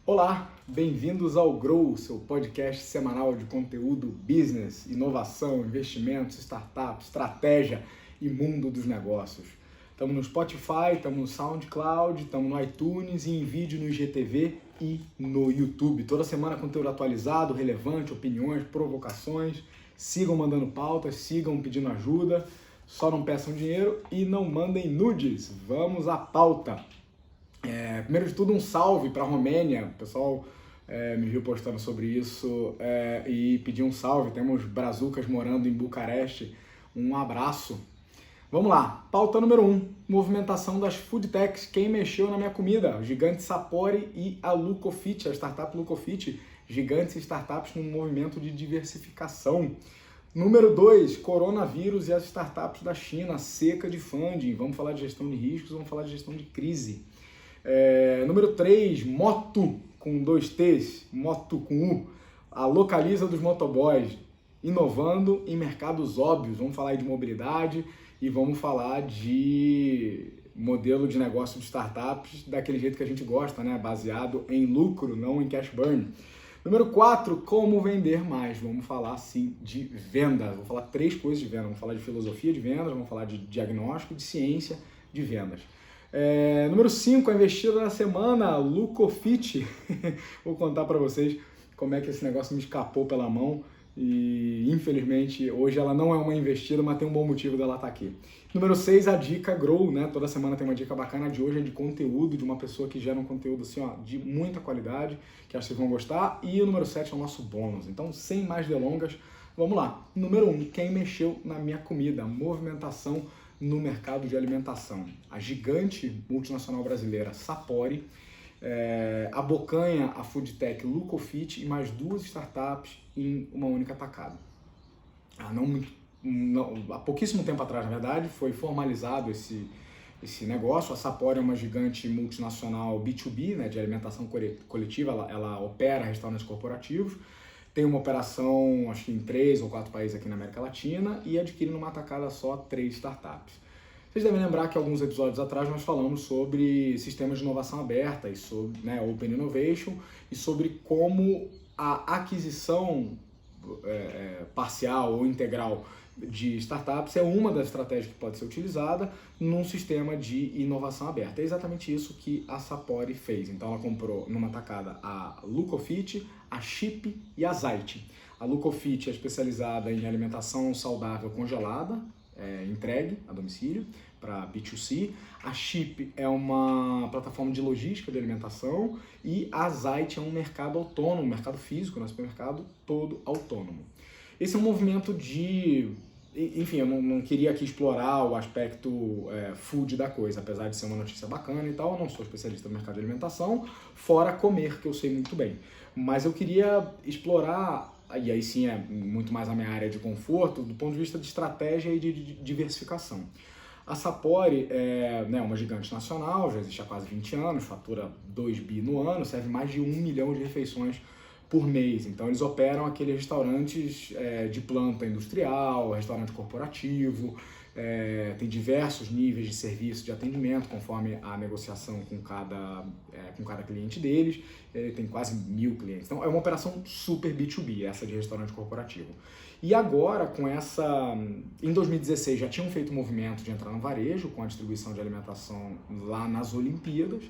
Olá, bem-vindos ao Grow, seu podcast semanal de conteúdo business, inovação, investimentos, startups, estratégia e mundo dos negócios. Estamos no Spotify, estamos no SoundCloud, estamos no iTunes e em vídeo no IGTV e no YouTube. Toda semana conteúdo atualizado, relevante, opiniões, provocações. Sigam mandando pautas, sigam pedindo ajuda, só não peçam dinheiro e não mandem nudes. Vamos à pauta. Primeiro de tudo, um salve para a Romênia. O pessoal me viu postando sobre isso e pediu um salve. Temos brazucas morando em Bucareste. Um abraço. Vamos lá. Pauta número 1. Movimentação das food techs. Quem mexeu na minha comida? O gigante Sapori e a Lucofit, a startup Lucofit. Gigantes startups num movimento de diversificação. Número 2, coronavírus e as startups da China, seca de funding. Vamos falar de gestão de riscos, vamos falar de gestão de crise. Número 3, moto com 2 T's, moto com U, a Localiza dos motoboys, inovando em mercados óbvios. Vamos falar aí de mobilidade e vamos falar de modelo de negócio de startups daquele jeito que a gente gosta, né? Baseado em lucro, não em cash burn. Número 4, como vender mais. Vamos falar sim de vendas. Vou falar 3 coisas de venda. Vamos falar de filosofia de vendas, vamos falar de diagnóstico, de ciência de vendas. Número 5, a investida da semana, Lucofit. Vou contar para vocês como é que esse negócio me escapou pela mão e infelizmente hoje ela não é uma investida, mas tem um bom motivo dela estar aqui. Número 6, a dica Grow, né? Toda semana tem uma dica bacana. De hoje é de conteúdo, de uma pessoa que gera um conteúdo assim, ó, de muita qualidade, que acho que vocês vão gostar. E o número 7 é o nosso bônus. Então, sem mais delongas, vamos lá. Número 1, quem mexeu na minha comida? Movimentação no mercado de alimentação. A gigante multinacional brasileira Sapori abocanha a food tech Lucofit e mais 2 startups em uma única tacada. Há pouquíssimo tempo atrás, na verdade, foi formalizado esse negócio. A Sapori é uma gigante multinacional B2B, né, de alimentação coletiva, ela opera restaurantes corporativos, tem uma operação, acho que em 3 ou 4 países aqui na América Latina e adquire numa tacada só 3 startups. Vocês devem lembrar que alguns episódios atrás nós falamos sobre sistemas de inovação aberta e sobre Open Innovation e sobre como a aquisição parcial ou integral de startups é uma das estratégias que pode ser utilizada num sistema de inovação aberta. É exatamente isso que a Sapori fez. Então ela comprou numa tacada a Lucofit, a Chip e a Zait. A Lucofit é especializada em alimentação saudável congelada, entregue a domicílio para B2C. A Chip é uma plataforma de logística de alimentação e a Zait é um mercado autônomo, um mercado físico, um supermercado todo autônomo. Esse é um movimento de... Enfim, eu não queria aqui explorar o aspecto food da coisa, apesar de ser uma notícia bacana e tal, eu não sou especialista no mercado de alimentação, fora comer, que eu sei muito bem. Mas eu queria explorar, e aí sim é muito mais a minha área de conforto, do ponto de vista de estratégia e de diversificação. A Sapori é uma gigante nacional, já existe há quase 20 anos, fatura 2 bi no ano, serve mais de 1 milhão de refeições por mês. Então eles operam aqueles restaurantes de planta industrial, restaurante corporativo, tem diversos níveis de serviço de atendimento conforme a negociação com cada cliente deles. Tem quase 1.000 clientes. Então é uma operação super B2B, essa de restaurante corporativo. E agora, em 2016 já tinham feito um movimento de entrar no varejo com a distribuição de alimentação lá nas Olimpíadas.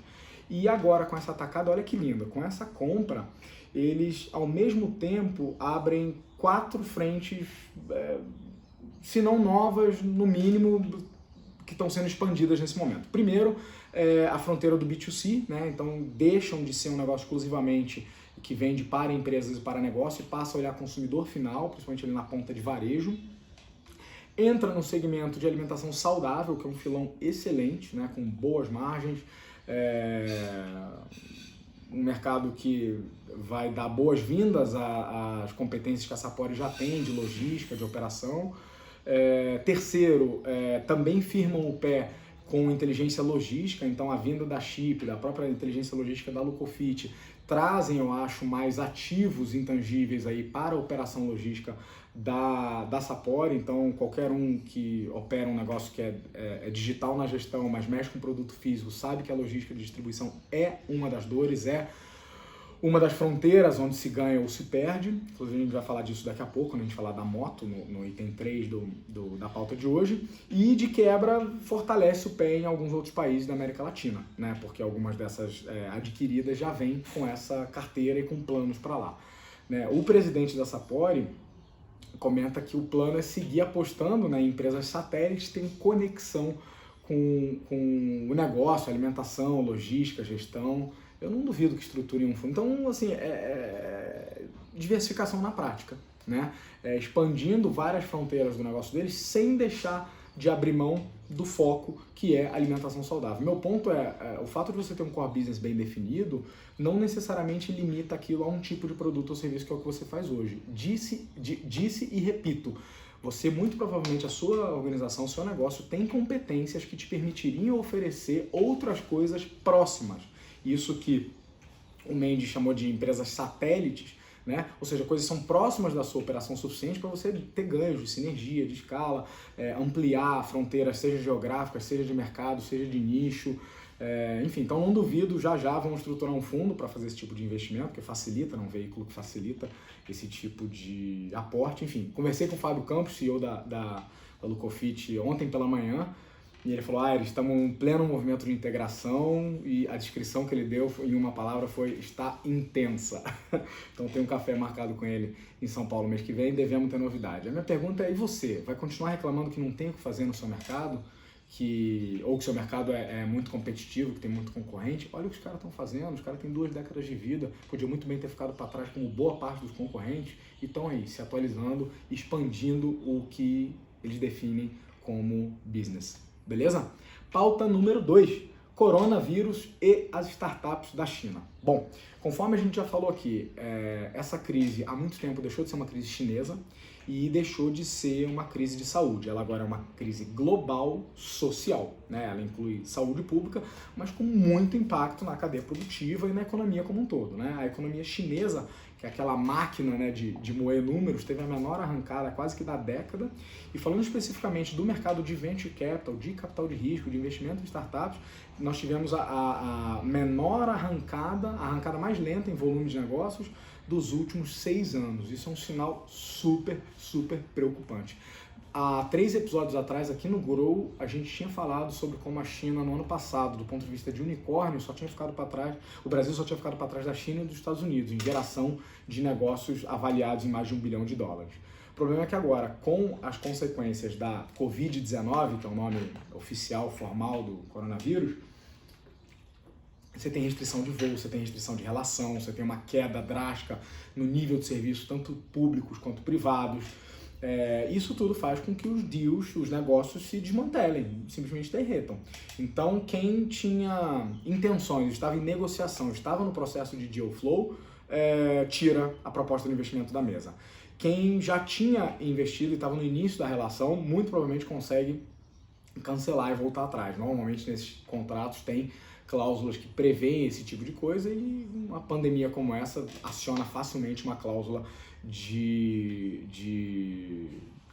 E agora com essa atacada, olha que lindo, com essa compra, eles ao mesmo tempo abrem 4 frentes, se não novas, no mínimo, que estão sendo expandidas nesse momento. Primeiro, a fronteira do B2C, né? Então deixam de ser um negócio exclusivamente que vende para empresas e para negócio e passa a olhar consumidor final, principalmente ali na ponta de varejo. Entra no segmento de alimentação saudável, que é um filão excelente, né? Com boas margens, um mercado que vai dar boas-vindas às competências que a Sapori já tem de logística, de operação. Terceiro, também firmam o pé com inteligência logística, então a vinda da Chip, da própria inteligência logística da Lucofit, trazem, eu acho, mais ativos intangíveis aí para a operação logística da Sapori. Então qualquer um que opera um negócio que é digital na gestão, mas mexe com produto físico, sabe que a logística de distribuição é uma das dores, é uma das fronteiras onde se ganha ou se perde. Inclusive a gente vai falar disso daqui a pouco, quando a gente falar da moto, no item 3 da pauta de hoje. E de quebra fortalece o pé em alguns outros países da América Latina, né? Porque algumas dessas adquiridas já vêm com essa carteira e com planos para lá, né? O presidente da Sapori comenta que o plano é seguir apostando, né, em empresas satélites que têm conexão com o negócio, alimentação, logística, gestão. Eu não duvido que estruturem um fundo. Então, assim, diversificação na prática, né? Expandindo várias fronteiras do negócio deles sem deixar de abrir mão do foco que é alimentação saudável. Meu ponto o fato de você ter um core business bem definido não necessariamente limita aquilo a um tipo de produto ou serviço que é o que você faz hoje. Disse e repito, você muito provavelmente, a sua organização, o seu negócio tem competências que te permitiriam oferecer outras coisas próximas. Isso que o Mendes chamou de empresas satélites, né? Ou seja, coisas que são próximas da sua operação suficiente para você ter ganhos de sinergia, de escala, ampliar fronteiras, seja geográficas, seja de mercado, seja de nicho. Enfim, então não duvido, já vamos estruturar um fundo para fazer esse tipo de investimento, que facilita, um veículo que facilita esse tipo de aporte. Enfim, conversei com o Fábio Campos, CEO da Lucofit, ontem pela manhã, e ele falou, eles estamos em pleno movimento de integração, e a descrição que ele deu em uma palavra foi, está intensa. Então tem um café marcado com ele em São Paulo mês que vem, devemos ter novidade. A minha pergunta é, e você? Vai continuar reclamando que não tem o que fazer no seu mercado? Ou que seu mercado é muito competitivo, que tem muito concorrente? Olha o que os caras estão fazendo, os caras têm 2 décadas de vida, podiam muito bem ter ficado para trás como boa parte dos concorrentes, e estão aí, se atualizando, expandindo o que eles definem como business. Beleza? Pauta número 2, coronavírus e as startups da China. Bom, conforme a gente já falou aqui, essa crise há muito tempo deixou de ser uma crise chinesa e deixou de ser uma crise de saúde. Ela agora é uma crise global social, né? Ela inclui saúde pública, mas com muito impacto na cadeia produtiva e na economia como um todo, né? A economia chinesa, que é aquela máquina, né, de moer números, teve a menor arrancada quase que da década. E falando especificamente do mercado de venture capital, de capital de risco, de investimento em startups, nós tivemos a menor arrancada, a arrancada mais lenta em volume de negócios dos últimos 6 anos. Isso é um sinal super, super preocupante. Há 3 episódios atrás, aqui no Grow, a gente tinha falado sobre como a China, no ano passado, do ponto de vista de unicórnio, só tinha ficado para trás, o Brasil só tinha ficado para trás da China e dos Estados Unidos, em geração de negócios avaliados em mais de $1 bilhão. O problema é que agora, com as consequências da Covid-19, que é o nome oficial, formal do coronavírus, você tem restrição de voo, você tem restrição de relação, você tem uma queda drástica no nível de serviço, tanto públicos quanto privados. Isso tudo faz com que os deals, os negócios se desmantelem, simplesmente derretam. Então, quem tinha intenções, estava em negociação, estava no processo de deal flow, tira a proposta de investimento da mesa. Quem já tinha investido e estava no início da relação, muito provavelmente consegue cancelar e voltar atrás. Normalmente, nesses contratos, tem cláusulas que prevêem esse tipo de coisa e uma pandemia como essa aciona facilmente uma cláusula que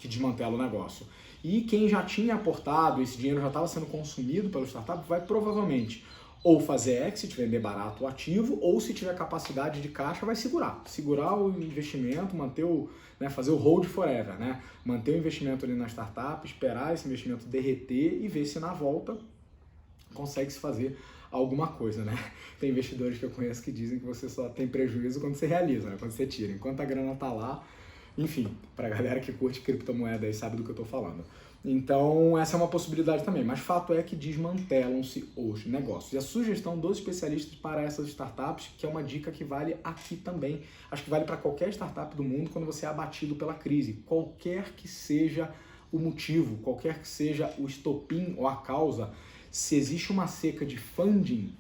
desmantela o negócio. E quem já tinha aportado, esse dinheiro já estava sendo consumido pelo startup, vai provavelmente ou fazer exit, vender barato o ativo, ou se tiver capacidade de caixa, vai segurar o investimento, fazer o hold forever, né? Manter o investimento ali na startup, esperar esse investimento derreter e ver se na volta consegue se fazer alguma coisa, né? Tem investidores que eu conheço que dizem que você só tem prejuízo quando você realiza, né? Quando você tira. Enquanto a grana tá lá, enfim, pra galera que curte criptomoeda e sabe do que eu tô falando. Então, essa é uma possibilidade também, mas fato é que desmantelam-se os negócios. E a sugestão dos especialistas para essas startups, que é uma dica que vale aqui também, acho que vale para qualquer startup do mundo quando você é abatido pela crise, qualquer que seja o motivo, qualquer que seja o estopim ou a causa, se existe uma seca de funding,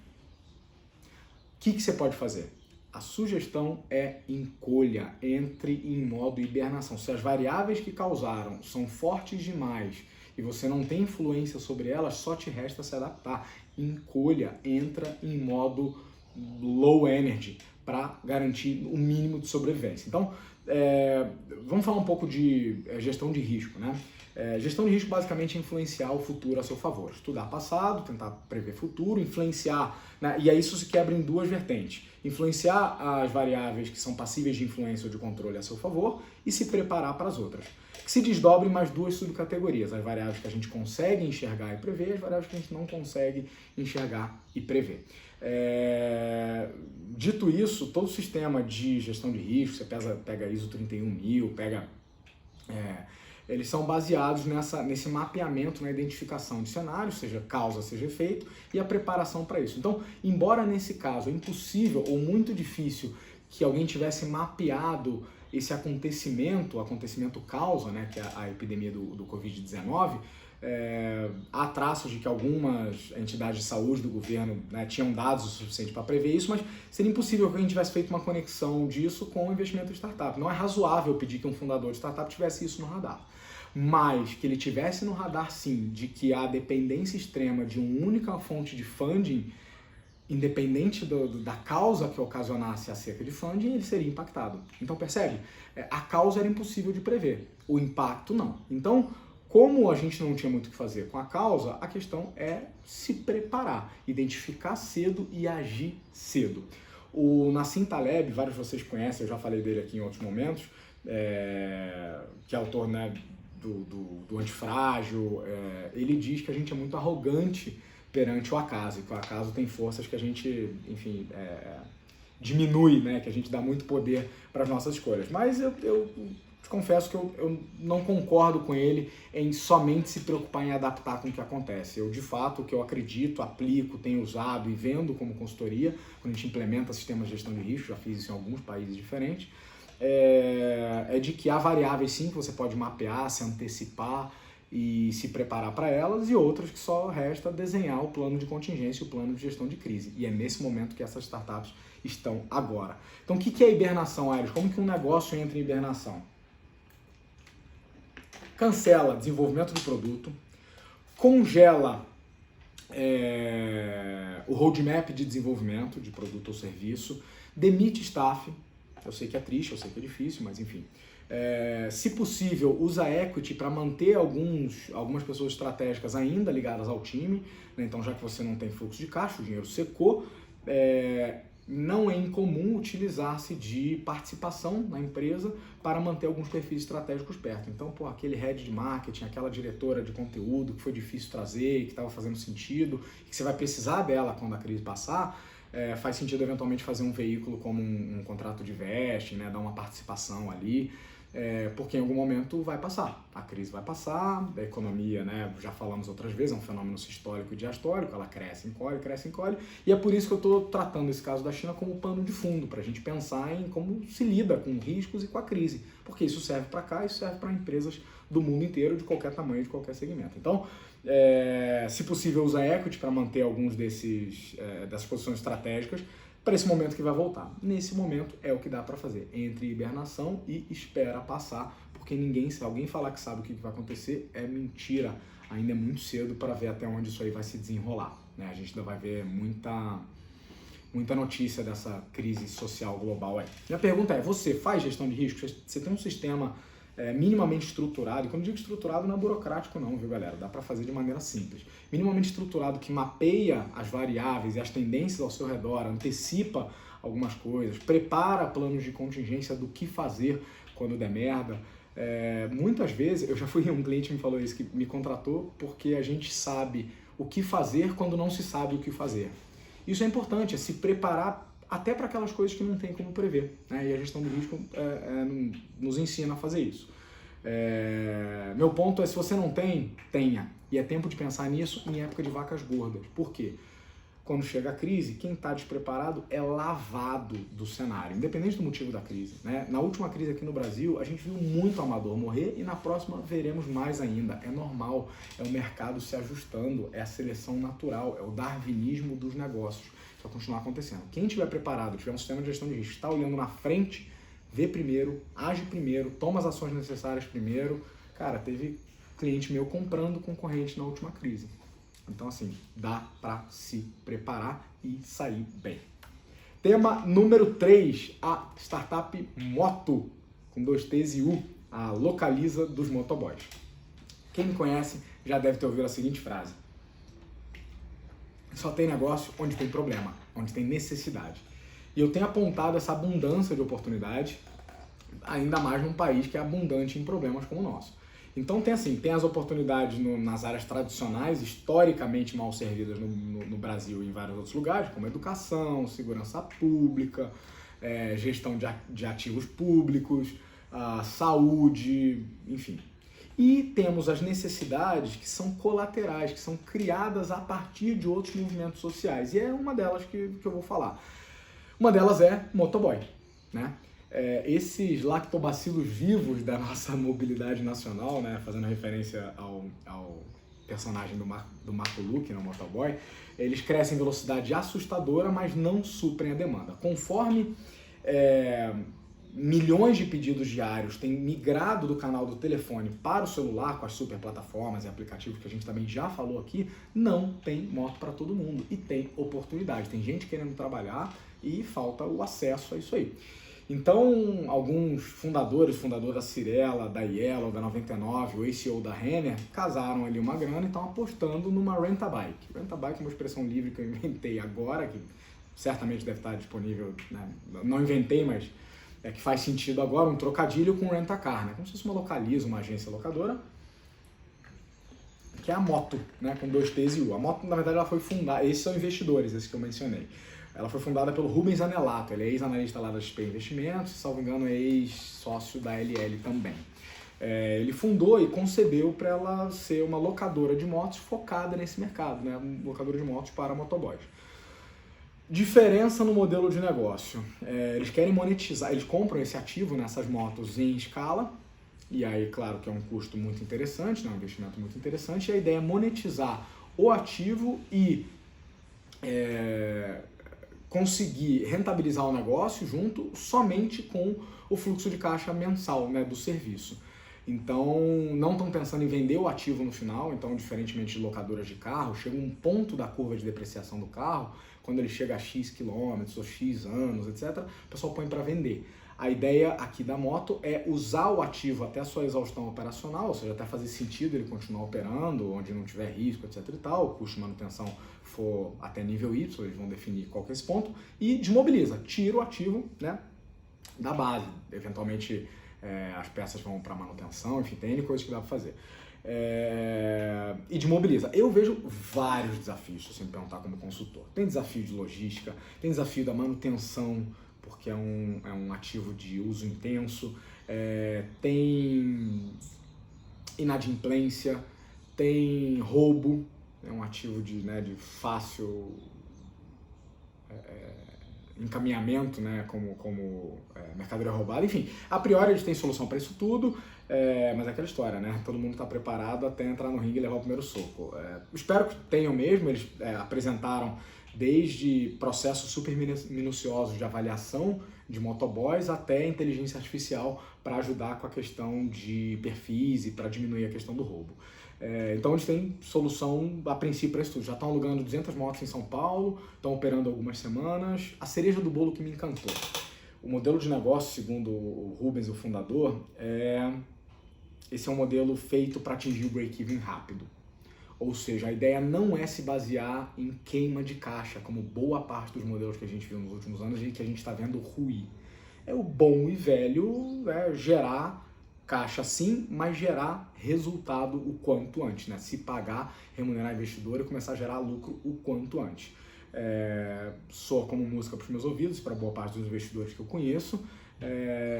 o que você pode fazer? A sugestão é encolha, entre em modo hibernação. Se as variáveis que causaram são fortes demais e você não tem influência sobre elas, só te resta se adaptar. Encolha, entra em modo low energy. para garantir o mínimo de sobrevivência. Então, vamos falar um pouco de gestão de risco, né? Gestão de risco basicamente é influenciar o futuro a seu favor. Estudar passado, tentar prever futuro, influenciar, né? E aí isso se quebra em duas vertentes. Influenciar as variáveis que são passíveis de influência ou de controle a seu favor e se preparar para as outras. Que se desdobre em mais duas subcategorias. As variáveis que a gente consegue enxergar e prever e as variáveis que a gente não consegue enxergar e prever. Dito isso, todo sistema de gestão de risco, você pega ISO 31000, eles são baseados nesse mapeamento, na identificação de cenários, seja causa, seja efeito, e a preparação para isso. Então, embora nesse caso é impossível ou muito difícil que alguém tivesse mapeado esse acontecimento causa, né, que é a epidemia do Covid-19, há traços de que algumas entidades de saúde do governo, né, tinham dados o suficiente para prever isso, mas seria impossível que a gente tivesse feito uma conexão disso com o investimento em startup. Não é razoável pedir que um fundador de startup tivesse isso no radar. Mas que ele tivesse no radar, sim, de que há dependência extrema de uma única fonte de funding, independente da causa que ocasionasse a seca de funding, ele seria impactado. Então, percebe? A causa era impossível de prever, o impacto não. Então, como a gente não tinha muito o que fazer com a causa, a questão é se preparar, identificar cedo e agir cedo. O Nassim Taleb, vários de vocês conhecem, eu já falei dele aqui em outros momentos, que é autor, né, do Antifrágil, ele diz que a gente é muito arrogante perante o acaso, e que o acaso tem forças que a gente, enfim, diminui, né, que a gente dá muito poder para as nossas escolhas. Mas eu te confesso que eu não concordo com ele em somente se preocupar em adaptar com o que acontece. De fato, o que eu acredito, aplico, tenho usado e vendo como consultoria, quando a gente implementa sistemas de gestão de risco, já fiz isso em alguns países diferentes, de que há variáveis sim que você pode mapear, se antecipar e se preparar para elas, e outras que só resta desenhar o plano de contingência e o plano de gestão de crise. E é nesse momento que essas startups estão agora. Então, o que é hibernação, Aires? Como que um negócio entra em hibernação? Cancela desenvolvimento do produto, congela o roadmap de desenvolvimento de produto ou serviço, demite staff. Eu sei que é triste, eu sei que é difícil, mas enfim. Se possível, usa equity para manter algumas pessoas estratégicas ainda ligadas ao time, né? Então, já que você não tem fluxo de caixa, o dinheiro secou, não é incomum utilizar-se de participação na empresa para manter alguns perfis estratégicos perto. Então, aquele head de marketing, aquela diretora de conteúdo que foi difícil trazer, que estava fazendo sentido, que você vai precisar dela quando a crise passar, faz sentido eventualmente fazer um veículo como um contrato de vesting, né, dar uma participação ali, porque em algum momento vai passar, a crise vai passar, a economia, né, já falamos outras vezes, é um fenômeno sistólico e diastólico, ela cresce, encolhe, e é por isso que eu estou tratando esse caso da China como pano de fundo, para a gente pensar em como se lida com riscos e com a crise, porque isso serve para cá, isso serve para empresas do mundo inteiro, de qualquer tamanho, de qualquer segmento. Então, se possível, usa equity para manter alguns dessas posições estratégicas para esse momento que vai voltar. Nesse momento é o que dá para fazer, entre hibernação e espera passar, porque se alguém falar que sabe o que vai acontecer, é mentira. Ainda é muito cedo para ver até onde isso aí vai se desenrolar, né? A gente ainda vai ver muita notícia dessa crise social global aí. Minha pergunta é, você faz gestão de risco? Você tem um sistema minimamente estruturado, e quando eu digo estruturado não é burocrático não, viu galera? Dá para fazer de maneira simples. Minimamente estruturado que mapeia as variáveis e as tendências ao seu redor, antecipa algumas coisas, prepara planos de contingência do que fazer quando der merda. Muitas vezes, eu já fui um cliente que me falou isso, que me contratou porque a gente sabe o que fazer quando não se sabe o que fazer. Isso é importante, é se preparar até para aquelas coisas que não tem como prever, né? E a gestão do risco nos ensina a fazer isso. Meu ponto é, se você não tem, tenha. E é tempo de pensar nisso em época de vacas gordas. Por quê? Quando chega a crise, quem está despreparado é lavado do cenário, independente do motivo da crise, né? Na última crise aqui no Brasil, a gente viu muito amador morrer e na próxima veremos mais ainda. É normal, é o mercado se ajustando, é a seleção natural, é o darwinismo dos negócios. Isso vai continuar acontecendo. Quem estiver preparado, tiver um sistema de gestão de risco, está olhando na frente, vê primeiro, age primeiro, toma as ações necessárias primeiro. Cara, teve cliente meu comprando concorrente na última crise. Então, assim, dá para se preparar e sair bem. Tema número 3, a startup Moto, com 2 T's e U, a Localiza dos motoboys. Quem me conhece já deve ter ouvido a seguinte frase: só tem negócio onde tem problema, onde tem necessidade. E eu tenho apontado essa abundância de oportunidade, ainda mais num país que é abundante em problemas como o nosso. Então tem as oportunidades nas áreas tradicionais, historicamente mal servidas no Brasil e em vários outros lugares, como educação, segurança pública, gestão de ativos públicos, saúde, enfim. E temos as necessidades que são colaterais, que são criadas a partir de outros movimentos sociais. E é uma delas que eu vou falar. Uma delas é motoboy, né? Esses lactobacilos vivos da nossa mobilidade nacional, né, fazendo referência ao personagem do Marco Luque, no motoboy, eles crescem em velocidade assustadora, mas não suprem a demanda. Conforme milhões de pedidos diários têm migrado do canal do telefone para o celular, com as super plataformas e aplicativos que a gente também já falou aqui, não tem moto para todo mundo e tem oportunidade. Tem gente querendo trabalhar e falta o acesso a isso aí. Então, alguns fundadores da Cirela, da Yellow, da 99, o ACO da Renner, casaram ali uma grana e estão apostando numa rent-a-bike. Rent-a-bike é uma expressão livre que eu inventei agora, que certamente deve estar disponível, né? Não inventei, mas que faz sentido agora, um trocadilho com rent-a-car, né? Como se fosse uma Localiza, uma agência locadora, que é a Moto, né? Com 2 T's e U. A Moto, na verdade, ela foi fundada, esses são investidores, esses que eu mencionei. Ela foi fundada pelo Rubens Anelato, ele é ex-analista lá da XP Investimentos, salvo engano é ex-sócio da LL também. Ele fundou e concebeu para ela ser uma locadora de motos focada nesse mercado, né? Uma locadora de motos para motoboys. Diferença no modelo de negócio. Eles querem monetizar, eles compram esse ativo nessas motos em escala, e aí, claro, que é um custo muito interessante, né? Um investimento muito interessante, e a ideia é monetizar o ativo e conseguir rentabilizar o negócio junto somente com o fluxo de caixa mensal, né, do serviço. Então, não estão pensando em vender o ativo no final, então, diferentemente de locadoras de carro, chega um ponto da curva de depreciação do carro, quando ele chega a X quilômetros ou X anos, etc., o pessoal põe para vender. A ideia aqui da moto é usar o ativo até a sua exaustão operacional, ou seja, até fazer sentido ele continuar operando, onde não tiver risco, etc. e tal, o custo de manutenção for até nível Y, eles vão definir qual que é esse ponto, e desmobiliza, tira o ativo, né, da base. Eventualmente as peças vão para manutenção, enfim, tem coisas que dá para fazer. E desmobiliza. Eu vejo vários desafios, se você me perguntar como consultor. Tem desafio de logística, tem desafio da manutenção, porque é um ativo de uso intenso, tem inadimplência, tem roubo, é um ativo de fácil encaminhamento, né, como mercadoria roubada, enfim, a priori eles têm solução para isso tudo, mas é aquela história, né, todo mundo está preparado até entrar no ringue e levar o primeiro soco. Espero que tenham mesmo, eles apresentaram desde processos super minuciosos de avaliação de motoboys até inteligência artificial para ajudar com a questão de perfis e para diminuir a questão do roubo. Então eles têm solução a princípio para isso tudo. Já estão alugando 200 motos em São Paulo, estão operando algumas semanas. A cereja do bolo que me encantou. O modelo de negócio, segundo o Rubens, o fundador, esse é um modelo feito para atingir o break-even rápido. Ou seja, a ideia não é se basear em queima de caixa, como boa parte dos modelos que a gente viu nos últimos anos e que a gente está vendo ruir. É o bom e velho gerar caixa sim, mas gerar resultado o quanto antes, né? Se pagar, remunerar investidor e começar a gerar lucro o quanto antes. Soa como música para os meus ouvidos, para boa parte dos investidores que eu conheço.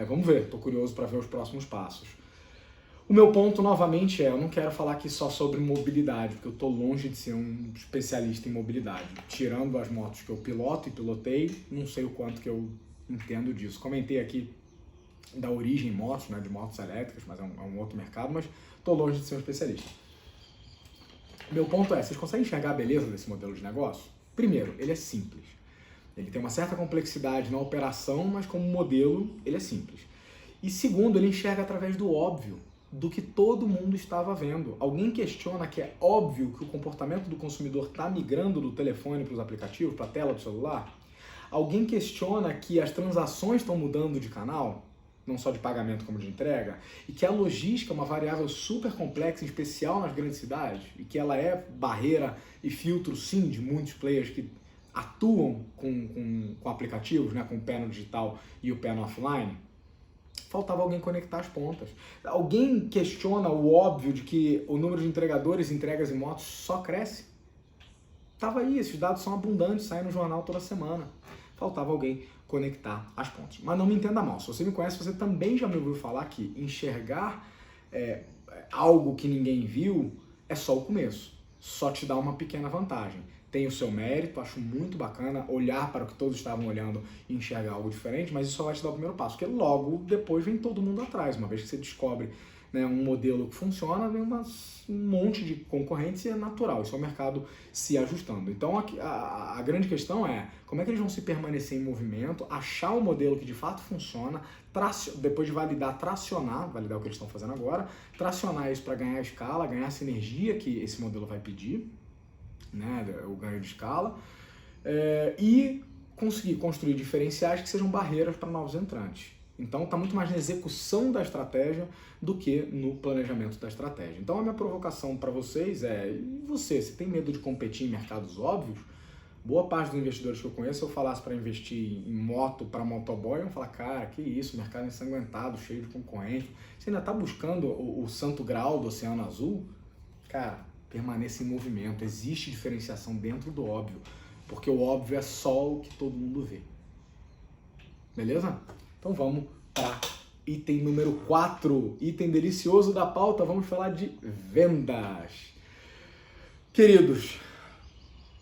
Vamos ver, estou curioso para ver os próximos passos. O meu ponto, novamente, eu não quero falar aqui só sobre mobilidade, porque eu estou longe de ser um especialista em mobilidade. Tirando as motos que eu piloto e pilotei, não sei o quanto que eu entendo disso. Comentei aqui da origem em motos, né, de motos elétricas, mas é um outro mercado, mas estou longe de ser um especialista. Meu ponto vocês conseguem enxergar a beleza desse modelo de negócio? Primeiro, ele é simples. Ele tem uma certa complexidade na operação, mas como modelo, ele é simples. E segundo, ele enxerga através do óbvio, do que todo mundo estava vendo. Alguém questiona que é óbvio que o comportamento do consumidor está migrando do telefone para os aplicativos, para a tela do celular? Alguém questiona que as transações estão mudando de canal, não só de pagamento como de entrega, e que a logística é uma variável super complexa, em especial nas grandes cidades, e que ela é barreira e filtro, sim, de muitos players que atuam com aplicativos, né, com o pé no digital e o pé no offline. Faltava alguém conectar as pontas. Alguém questiona o óbvio de que o número de entregadores, entregas e motos só cresce? Tava aí, esses dados são abundantes, saem no jornal toda semana. Faltava alguém conectar as pontas. Mas não me entenda mal, se você me conhece, você também já me ouviu falar que enxergar algo que ninguém viu é só o começo. Só te dá uma pequena vantagem. Tem o seu mérito, acho muito bacana olhar para o que todos estavam olhando e enxergar algo diferente, mas isso só vai te dar o primeiro passo, porque logo depois vem todo mundo atrás. Uma vez que você descobre, né, um modelo que funciona, vem um monte de concorrentes e é natural, isso é o mercado se ajustando. Então a grande questão é como é que eles vão se permanecer em movimento, achar um modelo que de fato funciona, depois de tracionar o que eles estão fazendo agora, tracionar isso para ganhar escala, ganhar a sinergia que esse modelo vai pedir, né, o ganho de escala, e conseguir construir diferenciais que sejam barreiras para novos entrantes. Então está muito mais na execução da estratégia do que no planejamento da estratégia. Então a minha provocação para vocês e você tem medo de competir em mercados óbvios? Boa parte dos investidores que eu conheço, se eu falasse para investir em moto para motoboy, iam falar, cara, que isso, mercado ensanguentado, cheio de concorrente. Você ainda está buscando o santo grau do Oceano Azul? Cara, permaneça em movimento, existe diferenciação dentro do óbvio, porque o óbvio é só o que todo mundo vê. Beleza? Então vamos para item número 4, item delicioso da pauta, vamos falar de vendas. Queridos,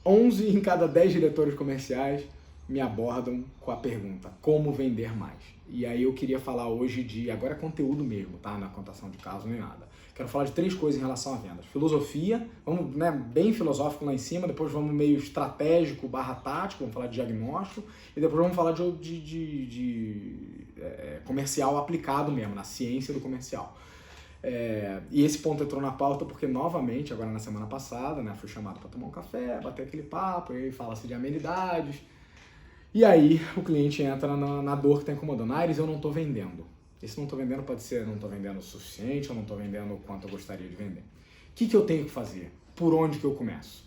11 em cada 10 diretores comerciais me abordam com a pergunta, como vender mais? E aí eu queria falar hoje agora é conteúdo mesmo, tá? Não é contação de caso nem nada. Quero falar de 3 coisas em relação a vendas. Filosofia, vamos, né, bem filosófico lá em cima, depois vamos meio estratégico / tático, vamos falar de diagnóstico, e depois vamos falar de comercial aplicado mesmo, na ciência do comercial. E esse ponto entrou na pauta porque, novamente, agora na semana passada, né, fui chamado para tomar um café, bater aquele papo, e aí fala-se de amenidades, e aí o cliente entra na dor que está incomodando. Aires, eu não estou vendendo. Esse não estou vendendo pode ser, não estou vendendo o suficiente, eu não estou vendendo o quanto eu gostaria de vender. O que eu tenho que fazer? Por onde que eu começo?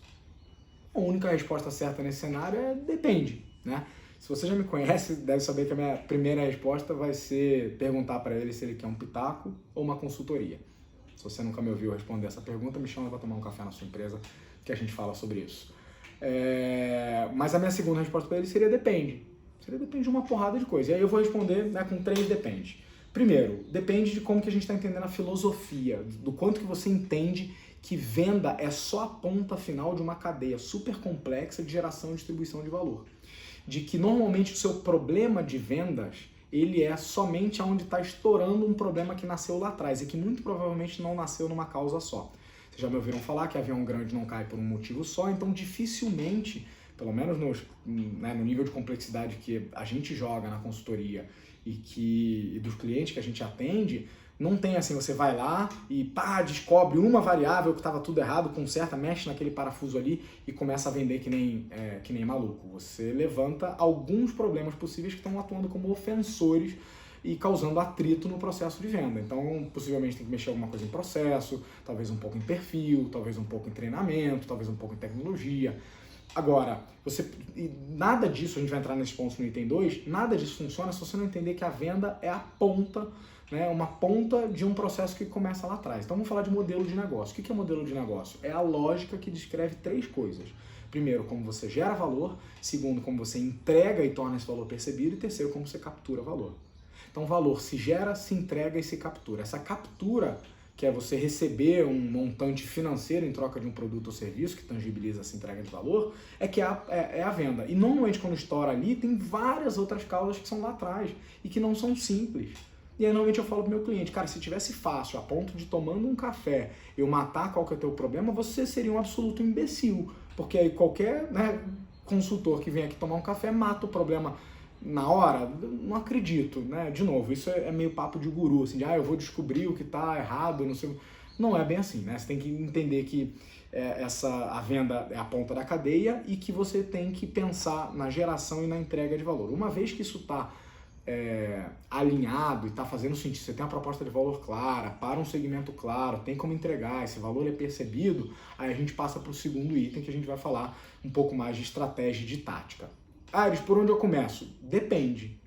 A única resposta certa nesse cenário é depende, né? Se você já me conhece, deve saber que a minha primeira resposta vai ser perguntar para ele se ele quer um pitaco ou uma consultoria. Se você nunca me ouviu responder essa pergunta, me chama para tomar um café na sua empresa que a gente fala sobre isso. Mas a minha segunda resposta para ele seria depende. Seria depende de uma porrada de coisa. E aí eu vou responder, né, com 3 depende. Primeiro, depende de como que a gente está entendendo a filosofia, do quanto que você entende que venda é só a ponta final de uma cadeia super complexa de geração e distribuição de valor. De que normalmente o seu problema de vendas, ele é somente onde está estourando um problema que nasceu lá atrás e que muito provavelmente não nasceu numa causa só. Vocês já me ouviram falar que avião grande não cai por um motivo só, então dificilmente, pelo menos no nível de complexidade que a gente joga na consultoria e dos clientes que a gente atende, não tem assim, você vai lá e descobre uma variável que estava tudo errado, conserta, mexe naquele parafuso ali e começa a vender que nem maluco. Você levanta alguns problemas possíveis que estão atuando como ofensores e causando atrito no processo de venda. Então, possivelmente tem que mexer alguma coisa em processo, talvez um pouco em perfil, talvez um pouco em treinamento, talvez um pouco em tecnologia. Agora, nada disso, a gente vai entrar nesse ponto no item 2, nada disso funciona se você não entender que a venda é a ponta, né, uma ponta de um processo que começa lá atrás. Então vamos falar de modelo de negócio. O que é modelo de negócio? É a lógica que descreve 3 coisas. Primeiro, como você gera valor. Segundo, como você entrega e torna esse valor percebido. E terceiro, como você captura valor. Então valor se gera, se entrega e se captura. Essa captura, que é você receber um montante financeiro em troca de um produto ou serviço que tangibiliza essa entrega de valor, é a venda. E normalmente quando estoura ali, tem várias outras causas que são lá atrás e que não são simples. E aí normalmente eu falo pro meu cliente, cara, se tivesse fácil, a ponto de tomando um café eu matar qual que é o teu problema, você seria um absoluto imbecil. Porque aí qualquer, né, consultor que vem aqui tomar um café mata o problema na hora. Não acredito, né? De novo, isso é meio papo de guru, assim, de eu vou descobrir o que tá errado, não sei. Não é bem assim, né? Você tem que entender que a venda é a ponta da cadeia e que você tem que pensar na geração e na entrega de valor. Uma vez que isso está alinhado e está fazendo sentido, você tem uma proposta de valor clara, para um segmento claro, tem como entregar, esse valor é percebido, aí a gente passa para o segundo item que a gente vai falar um pouco mais de estratégia e de tática. Aires, por onde eu começo? Depende.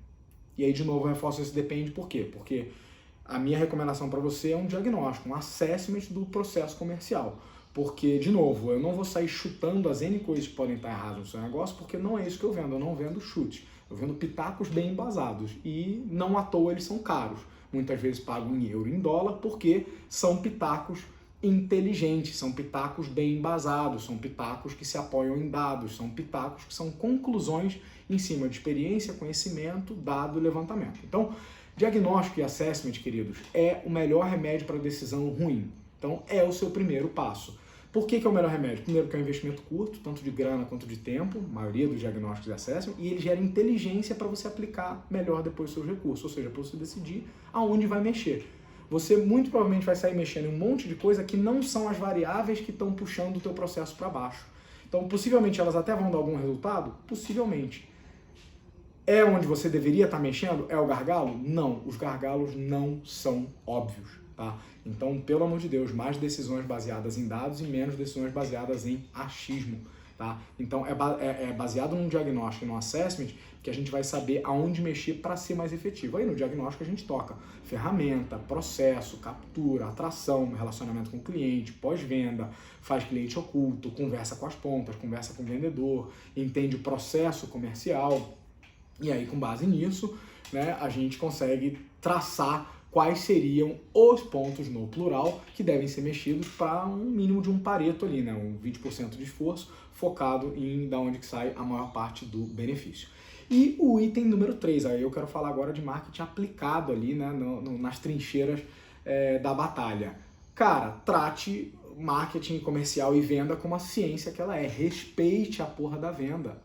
E aí, de novo, eu reforço esse depende, por quê? Porque a minha recomendação para você é um diagnóstico, um assessment do processo comercial. Porque, de novo, eu não vou sair chutando as N coisas que podem estar erradas no seu negócio, porque não é isso que eu vendo. Eu não vendo chute. Eu vendo pitacos bem embasados. E não à toa eles são caros. Muitas vezes pago em euro e em dólar, porque são pitacos inteligentes, são pitacos bem embasados, são pitacos que se apoiam em dados, são pitacos que são conclusões em cima de experiência, conhecimento, dado e levantamento. Então, diagnóstico e assessment, queridos, é o melhor remédio para decisão ruim. Então, é o seu primeiro passo. Por que é o melhor remédio? Primeiro, que é um investimento curto, tanto de grana quanto de tempo, a maioria dos diagnósticos e assessment, e ele gera inteligência para você aplicar melhor depois os seus recursos, ou seja, para você decidir aonde vai mexer. Você muito provavelmente vai sair mexendo em um monte de coisa que não são as variáveis que estão puxando o teu processo para baixo. Então, possivelmente elas até vão dar algum resultado? Possivelmente. É onde você deveria estar mexendo? É o gargalo? Não, os gargalos não são óbvios, tá? Então, pelo amor de Deus, mais decisões baseadas em dados e menos decisões baseadas em achismo, tá? Então, é baseado num diagnóstico e num assessment que a gente vai saber aonde mexer para ser mais efetivo. Aí no diagnóstico a gente toca ferramenta, processo, captura, atração, relacionamento com o cliente, pós-venda, faz cliente oculto, conversa com as pontas, conversa com o vendedor, entende o processo comercial. E aí, com base nisso, né, a gente consegue traçar quais seriam os pontos no plural que devem ser mexidos para um mínimo de um Pareto ali, né, um 20% de esforço focado em da onde que sai a maior parte do benefício. E o item número 3, aí eu quero falar agora de marketing aplicado ali, né, nas trincheiras da batalha. Cara, trate marketing comercial e venda como a ciência que ela é. Respeite a porra da venda.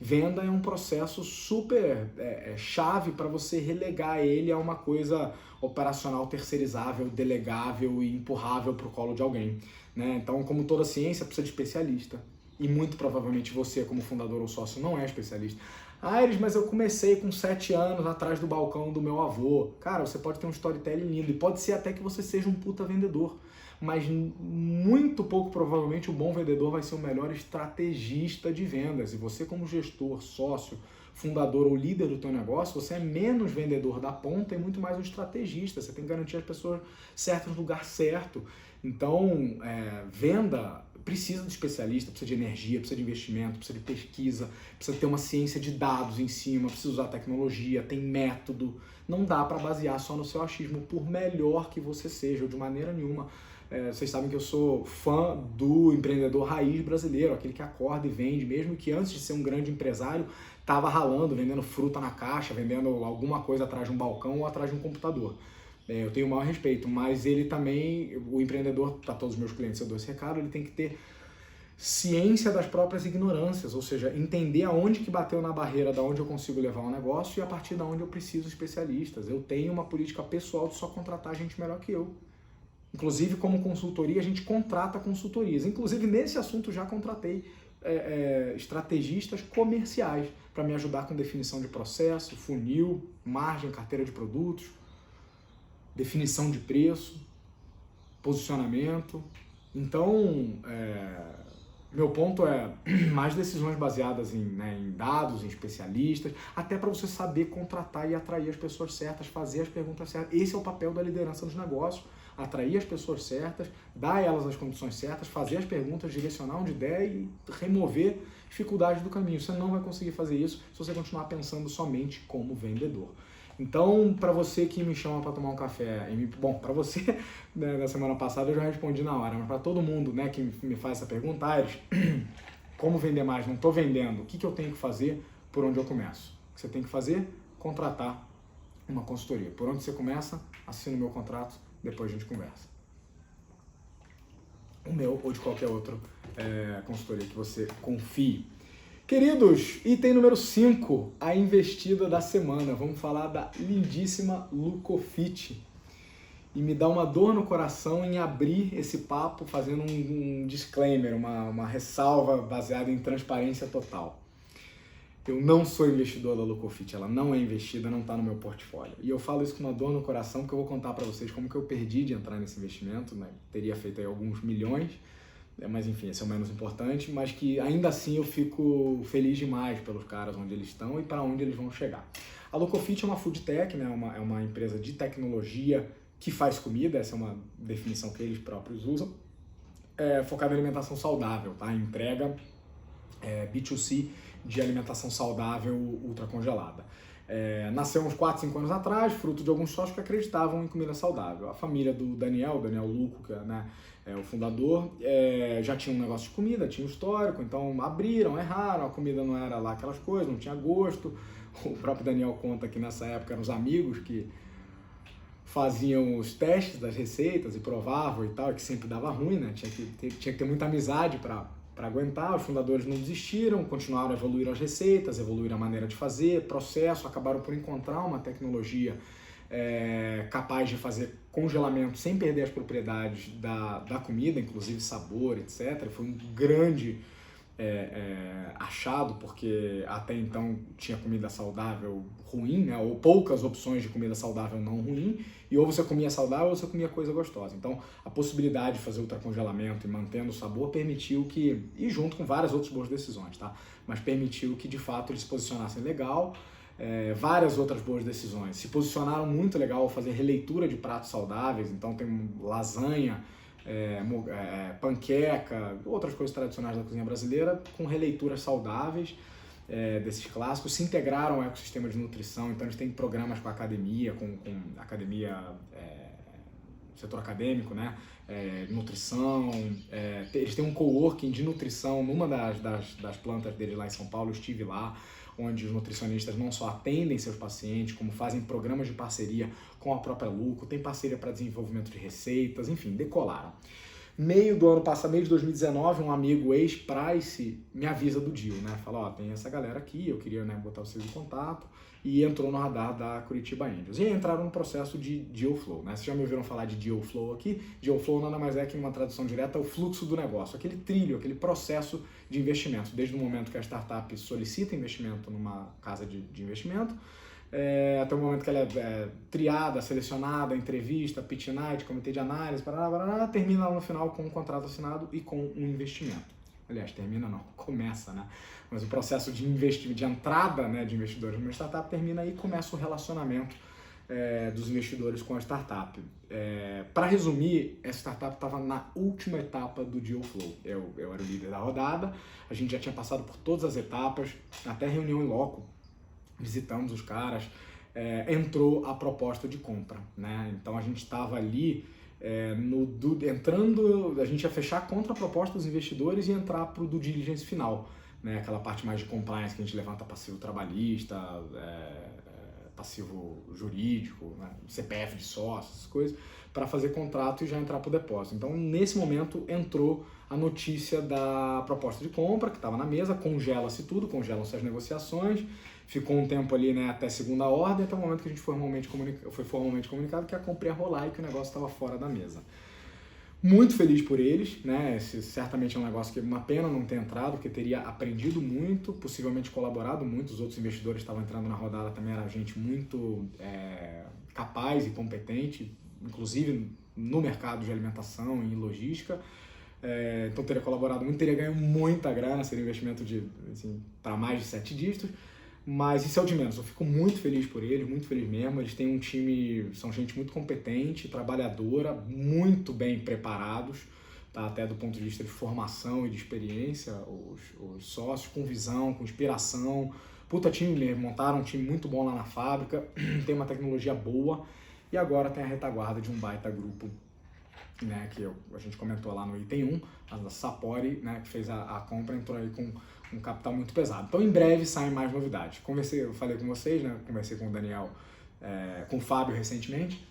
Venda é um processo super chave para você relegar ele a uma coisa operacional terceirizável, delegável e empurrável para o colo de alguém, né? Então, como toda ciência, precisa de especialista. E muito provavelmente você, como fundador ou sócio, não é especialista. Aires, mas eu comecei com 7 anos atrás do balcão do meu avô. Cara, você pode ter um storytelling lindo e pode ser até que você seja um puta vendedor. Mas muito pouco provavelmente o bom vendedor vai ser o melhor estrategista de vendas. E você como gestor, sócio, fundador ou líder do teu negócio, você é menos vendedor da ponta e muito mais um estrategista. Você tem que garantir as pessoas certas no lugar certo. Então, venda precisa de especialista, precisa de energia, precisa de investimento, precisa de pesquisa, precisa ter uma ciência de dados em cima, precisa usar tecnologia, tem método. Não dá para basear só no seu achismo, por melhor que você seja, ou de maneira nenhuma. Vocês sabem que eu sou fã do empreendedor raiz brasileiro, aquele que acorda e vende, mesmo que antes de ser um grande empresário, estava ralando, vendendo fruta na caixa, vendendo alguma coisa atrás de um balcão ou atrás de um computador. Eu tenho o maior respeito, mas ele também, o empreendedor, para todos os meus clientes eu dou esse recado, ele tem que ter ciência das próprias ignorâncias, ou seja, entender aonde que bateu na barreira, da onde eu consigo levar um negócio e a partir da onde eu preciso de especialistas. Eu tenho uma política pessoal de só contratar gente melhor que eu. Inclusive, como consultoria, a gente contrata consultorias. Inclusive, nesse assunto, já contratei estrategistas comerciais para me ajudar com definição de processo, funil, margem, carteira de produtos, definição de preço, posicionamento. Então, meu ponto é mais decisões baseadas em dados, em especialistas, até para você saber contratar e atrair as pessoas certas, fazer as perguntas certas. Esse é o papel da liderança dos negócios. Atrair as pessoas certas, dar a elas as condições certas, fazer as perguntas, direcionar onde der e remover dificuldades do caminho. Você não vai conseguir fazer isso se você continuar pensando somente como vendedor. Então, para você que me chama para tomar um café, para você, né, na semana passada eu já respondi na hora, mas para todo mundo, né, que me faz essa pergunta, Aires, como vender mais? Não estou vendendo. O que eu tenho que fazer? Por onde eu começo? O que você tem que fazer? Contratar uma consultoria. Por onde você começa? Assina o meu contrato. Depois a gente conversa. O meu ou de qualquer outra consultoria que você confie. Queridos, item número 5, a investida da semana. Vamos falar da lindíssima Lucofit. e me dá uma dor no coração em abrir esse papo fazendo um disclaimer, uma ressalva baseada em transparência total. Eu não sou investidor da Lucofit, ela não é investida, não está no meu portfólio. E eu falo isso com uma dor no coração, porque eu vou contar para vocês como que eu perdi de entrar nesse investimento, né? Teria feito aí alguns milhões, mas enfim, esse é o menos importante, mas que ainda assim eu fico feliz demais pelos caras onde eles estão e para onde eles vão chegar. A Lucofit é uma food tech, né? É uma empresa de tecnologia que faz comida, essa é uma definição que eles próprios usam, focada em alimentação saudável, tá? Entrega B2C de alimentação saudável ultracongelada. Nasceu uns 4, 5 anos atrás, fruto de alguns sócios que acreditavam em comida saudável. A família do Daniel Luco, que é o fundador, já tinha um negócio de comida, tinha um histórico, então abriram, erraram, a comida não era lá aquelas coisas, não tinha gosto. O próprio Daniel conta que nessa época eram os amigos que faziam os testes das receitas e provavam e tal, e que sempre dava ruim, né? Tinha que ter muita amizade para aguentar. Os fundadores não desistiram, continuaram a evoluir as receitas, evoluir a maneira de fazer, processo, acabaram por encontrar uma tecnologia capaz de fazer congelamento sem perder as propriedades da comida, inclusive sabor, etc. Foi um grande achado, porque até então tinha comida saudável ruim, né? Ou poucas opções de comida saudável não ruim, e ou você comia saudável ou você comia coisa gostosa. Então a possibilidade de fazer ultracongelamento e mantendo o sabor permitiu que, e junto com várias outras boas decisões, tá? Mas permitiu que de fato eles se posicionassem legal. Várias outras boas decisões. Se posicionaram muito legal ao fazer releitura de pratos saudáveis, então tem lasanha, panqueca, outras coisas tradicionais da cozinha brasileira com releituras saudáveis desses clássicos. Se integraram ao ecossistema de nutrição, então eles têm programas com a academia, com academia, setor acadêmico, né? Nutrição, eles têm um coworking de nutrição numa das plantas deles lá em São Paulo. Eu estive lá, onde os nutricionistas não só atendem seus pacientes, como fazem programas de parceria com a própria Luco, tem parceria para desenvolvimento de receitas, enfim, decolaram. Meio do ano passado, meio de 2019, um amigo ex-Price me avisa do deal, né? Fala, tem essa galera aqui, eu queria, né, botar vocês em contato, e entrou no radar da Curitiba Angels. E entraram no processo de deal flow, né? Vocês já me ouviram falar de deal flow aqui? Deal flow nada mais é que, numa tradução direta, o fluxo do negócio, aquele trilho, aquele processo de investimento, desde o momento que a startup solicita investimento numa casa de investimento, até o momento que ela é triada, selecionada, entrevista, pitch night, comitê de análise, termina lá no final com um contrato assinado e com um investimento. Aliás, termina não, começa, né? Mas o processo de investimento, de entrada, né, de investidores numa startup termina aí e começa o relacionamento dos investidores com a startup. Para resumir, essa startup estava na última etapa do deal flow. Eu era o líder da rodada, a gente já tinha passado por todas as etapas, até reunião em loco, visitamos os caras, entrou a proposta de compra, né? Então a gente estava ali entrando, a gente ia fechar a contraproposta dos investidores e entrar para o due diligence final, né? Aquela parte mais de compliance que a gente levanta passivo trabalhista, passivo jurídico, né? CPF de sócio, essas coisas, para fazer contrato e já entrar para o depósito. Então, nesse momento, entrou a notícia da proposta de compra, que estava na mesa, congela-se tudo, congelam-se as negociações, ficou um tempo ali, né, até segunda ordem, até o momento que a gente foi formalmente comunicado que a compra ia rolar e que o negócio estava fora da mesa. Muito feliz por eles, né? Esse certamente é um negócio que é uma pena não ter entrado, porque teria aprendido muito, possivelmente colaborado muito. Os outros investidores que estavam entrando na rodada também era gente muito capaz e competente, inclusive no mercado de alimentação e logística. Então teria colaborado muito, teria ganho muita grana, seria um investimento para mais de 7 dígitos. Mas isso é o de menos, eu fico muito feliz por eles, muito feliz mesmo. Eles têm um time, são gente muito competente, trabalhadora, muito bem preparados, tá? Até do ponto de vista de formação e de experiência, os sócios com visão, com inspiração. Puta time, montaram um time muito bom lá na fábrica, tem uma tecnologia boa e agora tem a retaguarda de um baita grupo, né, que a gente comentou lá no item 1, a Sapori, né, que fez a compra, entrou aí com um capital muito pesado. Então, em breve, saem mais novidades. Eu falei com vocês, né, conversei com o Daniel, com o Fábio recentemente,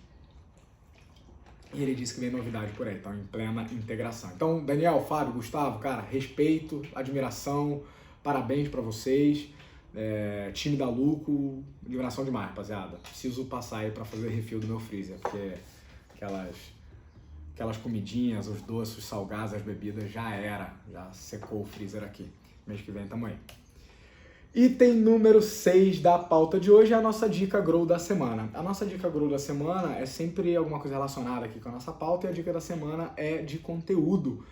e ele disse que vem novidade por aí, então em plena integração. Então, Daniel, Fábio, Gustavo, cara, respeito, admiração, parabéns para vocês, time da Luco, liberação demais, rapaziada. Preciso passar aí para fazer refil do meu freezer, porque aquelas comidinhas, os doces, os salgados, as bebidas, já secou o freezer aqui. Mês que vem tamo aí. Item número 6 da pauta de hoje é a nossa dica Grow da semana. A nossa dica Grow da semana é sempre alguma coisa relacionada aqui com a nossa pauta, e a dica da semana é de conteúdo.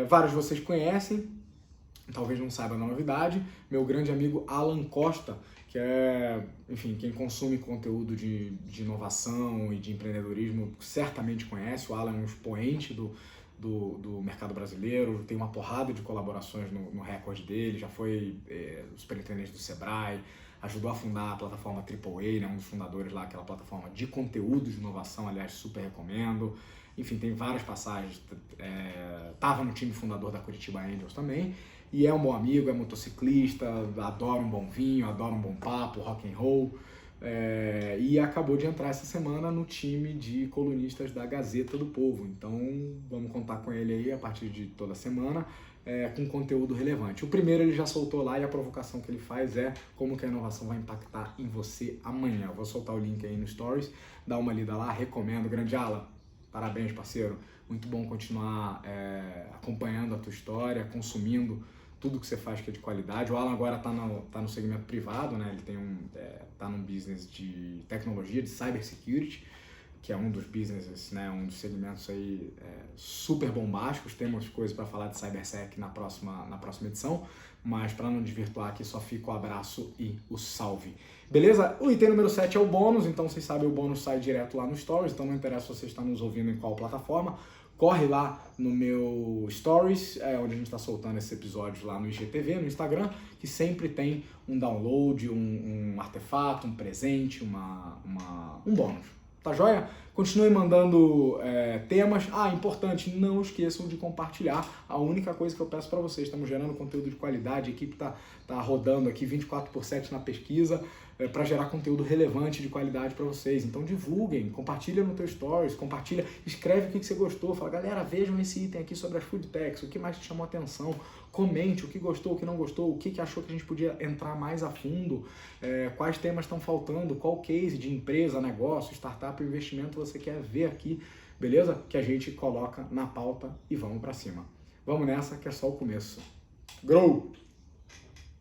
Vários de vocês conhecem, talvez não saibam da novidade, meu grande amigo Alan Costa, que é, enfim, quem consome conteúdo de inovação e de empreendedorismo certamente conhece. O Alan é um expoente do mercado brasileiro, tem uma porrada de colaborações no recorde dele, já foi superintendente do Sebrae, ajudou a fundar a plataforma AAA, né, um dos fundadores lá, aquela plataforma de conteúdo de inovação, aliás, super recomendo. Enfim, tem várias passagens, estava no time fundador da Curitiba Angels também, e é um bom amigo, é motociclista, adora um bom vinho, adora um bom papo, rock and roll. E acabou de entrar essa semana no time de colunistas da Gazeta do Povo. Então vamos contar com ele aí a partir de toda semana, com conteúdo relevante. O primeiro ele já soltou lá, e a provocação que ele faz é como que a inovação vai impactar em você amanhã. Eu vou soltar o link aí no Stories, dá uma lida lá, recomendo. Grande Alan, parabéns, parceiro. Muito bom continuar acompanhando a tua história, consumindo tudo que você faz que é de qualidade. O Alan agora tá no segmento privado, né? Ele tá num business de tecnologia, de cybersecurity, que é um dos businesses, né? Um dos segmentos aí super bombásticos. Temos coisas para falar de cybersec na próxima edição, mas para não desvirtuar aqui, só fica o abraço e o salve. Beleza? O item número 7 é o bônus, então vocês sabem, o bônus sai direto lá no Stories, então não interessa se você está nos ouvindo em qual plataforma. Corre lá no meu Stories, onde a gente está soltando esses episódios lá no IGTV, no Instagram, que sempre tem um download, um artefato, um presente, um bônus. Tá joia? Continue mandando temas. Importante, não esqueçam de compartilhar. A única coisa que eu peço para vocês, estamos gerando conteúdo de qualidade, a equipe tá rodando aqui 24/7 na pesquisa, para gerar conteúdo relevante de qualidade para vocês. Então divulguem, compartilha no teu Stories, compartilha, escreve o que você gostou, fala, galera, vejam esse item aqui sobre as food techs, o que mais te chamou a atenção, comente o que gostou, o que não gostou, o que achou que a gente podia entrar mais a fundo, quais temas estão faltando, qual case de empresa, negócio, startup, investimento você quer ver aqui, beleza? Que a gente coloca na pauta e vamos para cima. Vamos nessa, que é só o começo. Grow!